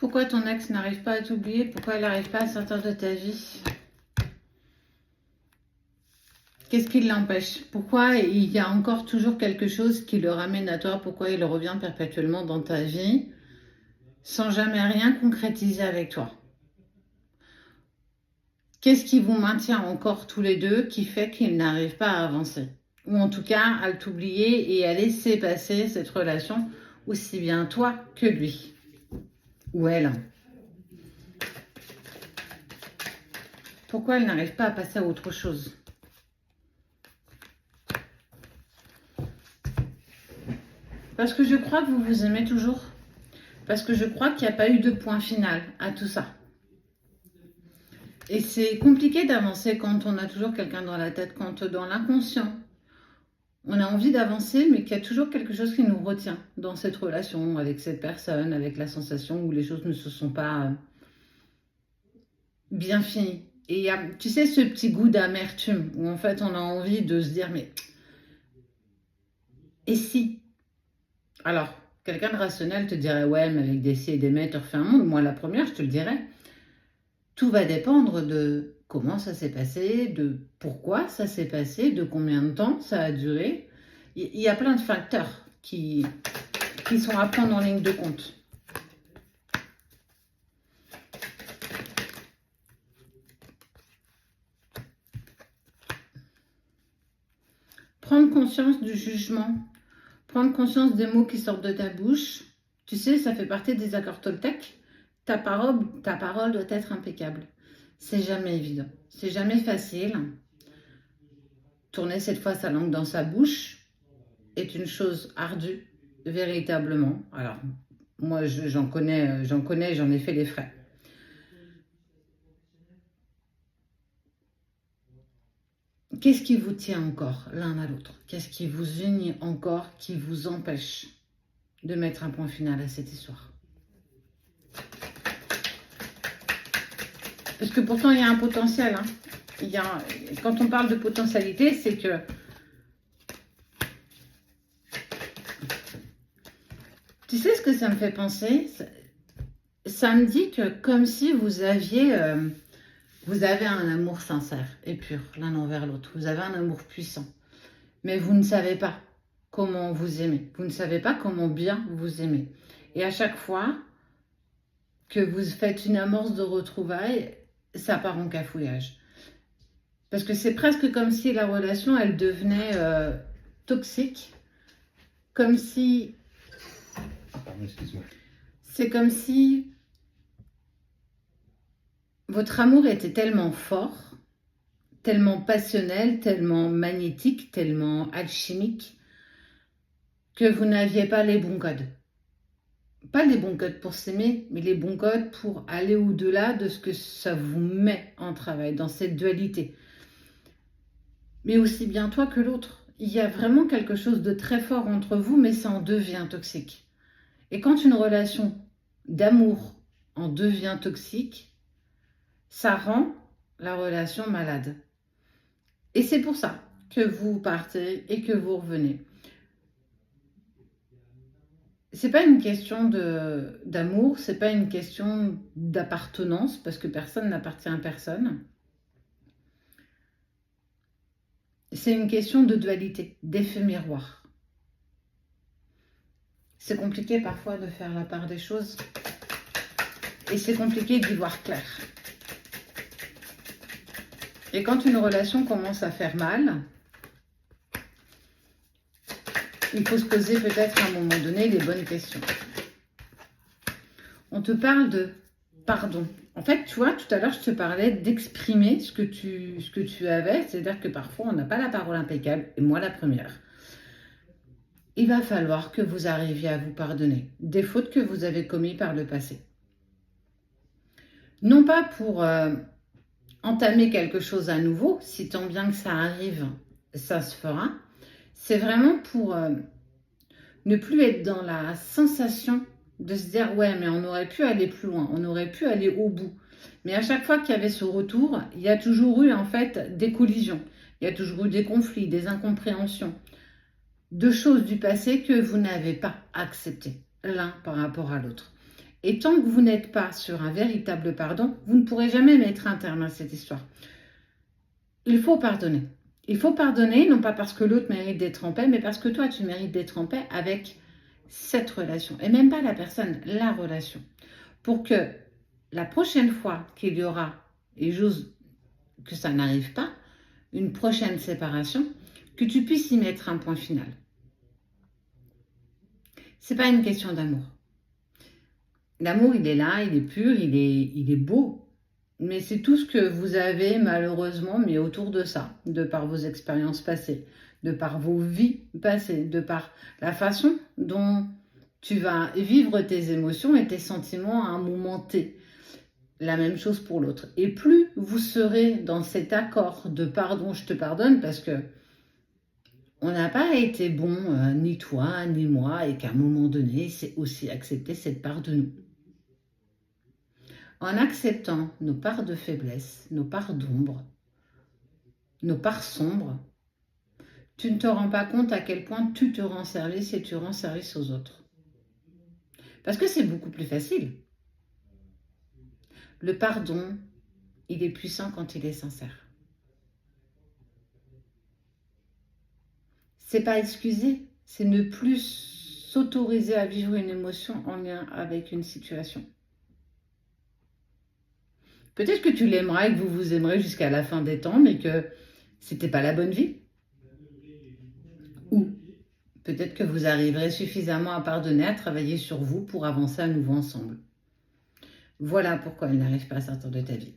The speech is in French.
Pourquoi ton ex n'arrive pas à t'oublier? Pourquoi elle n'arrive pas à sortir de ta vie? Qu'est-ce qui l'empêche? Pourquoi il y a encore toujours quelque chose qui le ramène à toi? Pourquoi il revient perpétuellement dans ta vie sans jamais rien concrétiser avec toi? Qu'est-ce qui vous maintient encore tous les deux qui fait qu'il n'arrive pas à avancer? Ou en tout cas à t'oublier et à laisser passer cette relation aussi bien toi que lui ou elle? Pourquoi elle n'arrive pas à passer à autre chose? Parce que je crois que vous vous aimez toujours. Parce que je crois qu'il n'y a pas eu de point final à tout ça. Et c'est compliqué d'avancer quand on a toujours quelqu'un dans la tête, quand dans l'inconscient, on a envie d'avancer, mais qu'il y a toujours quelque chose qui nous retient dans cette relation, avec cette personne, avec la sensation où les choses ne se sont pas bien finies. Et il y a, tu sais, ce petit goût d'amertume, où en fait on a envie de se dire, mais et si? Alors, quelqu'un de rationnel te dirait, ouais, mais avec des si et des mais, tu refais un monde. Moi, la première, je te le dirais. Tout va dépendre de comment ça s'est passé, de pourquoi ça s'est passé, de combien de temps ça a duré. Il y a plein de facteurs qui sont à prendre en ligne de compte. Prendre conscience du jugement, prendre conscience des mots qui sortent de ta bouche. Tu sais, ça fait partie des accords Toltec. Ta parole doit être impeccable. C'est jamais évident. C'est jamais facile. Tourner cette fois sa langue dans sa bouche est une chose ardue, véritablement. Alors, moi, j'en connais, j'en ai fait les frais. Qu'est-ce qui vous tient encore l'un à l'autre? Qu'est-ce qui vous unit encore, qui vous empêche de mettre un point final à cette histoire? Parce que pourtant, il y a un potentiel. Hein. Quand on parle de potentialité, c'est que tu sais ce que ça me fait penser? Ça me dit que comme si vous avez un amour sincère et pur l'un envers l'autre. Vous avez un amour puissant. Mais vous ne savez pas comment vous aimez. Vous ne savez pas comment bien vous aimez. Et à chaque fois que vous faites une amorce de retrouvailles, ça part en cafouillage. Parce que c'est presque comme si la relation, elle devenait toxique. Comme si... Pardon, excuse-moi. C'est comme si votre amour était tellement fort, tellement passionnel, tellement magnétique, tellement alchimique, que vous n'aviez pas les bons codes. Pas les bons codes pour s'aimer, mais les bons codes pour aller au-delà de ce que ça vous met en travail, dans cette dualité. Mais aussi bien toi que l'autre. Il y a vraiment quelque chose de très fort entre vous, mais ça en devient toxique. Et quand une relation d'amour en devient toxique, ça rend la relation malade. Et c'est pour ça que vous partez et que vous revenez. C'est pas une question d'amour, c'est pas une question d'appartenance, parce que personne n'appartient à personne. C'est une question de dualité, d'effet miroir. C'est compliqué parfois de faire la part des choses. Et c'est compliqué d'y voir clair. Et quand une relation commence à faire mal, il faut se poser peut-être à un moment donné les bonnes questions. On te parle de pardon. En fait, tu vois, tout à l'heure, je te parlais d'exprimer ce que tu avais. C'est-à-dire que parfois, on n'a pas la parole impeccable, et moi la première. Il va falloir que vous arriviez à vous pardonner des fautes que vous avez commises par le passé. Non pas pour entamer quelque chose à nouveau, si tant bien que ça arrive, ça se fera. C'est vraiment pour ne plus être dans la sensation de se dire ouais mais on aurait pu aller plus loin, on aurait pu aller au bout. Mais à chaque fois qu'il y avait ce retour, il y a toujours eu en fait des collisions, il y a toujours eu des conflits, des incompréhensions, de choses du passé que vous n'avez pas acceptées l'un par rapport à l'autre. Et tant que vous n'êtes pas sur un véritable pardon, vous ne pourrez jamais mettre un terme à cette histoire. Il faut pardonner. Il faut pardonner, non pas parce que l'autre mérite d'être en paix, mais parce que toi, tu mérites d'être en paix avec cette relation. Et même pas la personne, la relation. Pour que la prochaine fois qu'il y aura, et j'ose que ça n'arrive pas, une prochaine séparation, que tu puisses y mettre un point final. C'est pas une question d'amour. L'amour, il est là, il est pur, il est beau. Mais c'est tout ce que vous avez malheureusement mis autour de ça, de par vos expériences passées, de par vos vies passées, de par la façon dont tu vas vivre tes émotions et tes sentiments à un moment T. La même chose pour l'autre. Et plus vous serez dans cet accord de pardon, je te pardonne, parce que on n'a pas été bon, ni toi, ni moi, et qu'à un moment donné, c'est aussi accepter cette part de nous. En acceptant nos parts de faiblesse, nos parts d'ombre, nos parts sombres, tu ne te rends pas compte à quel point tu te rends service et tu rends service aux autres. Parce que c'est beaucoup plus facile. Le pardon, il est puissant quand il est sincère. C'est pas excuser, c'est ne plus s'autoriser à vivre une émotion en lien avec une situation. Peut-être que tu l'aimeras et que vous vous aimerez jusqu'à la fin des temps, mais que c'était pas la bonne vie. Ou peut-être que vous arriverez suffisamment à pardonner, à travailler sur vous pour avancer à nouveau ensemble. Voilà pourquoi il n'arrive pas à sortir de ta vie.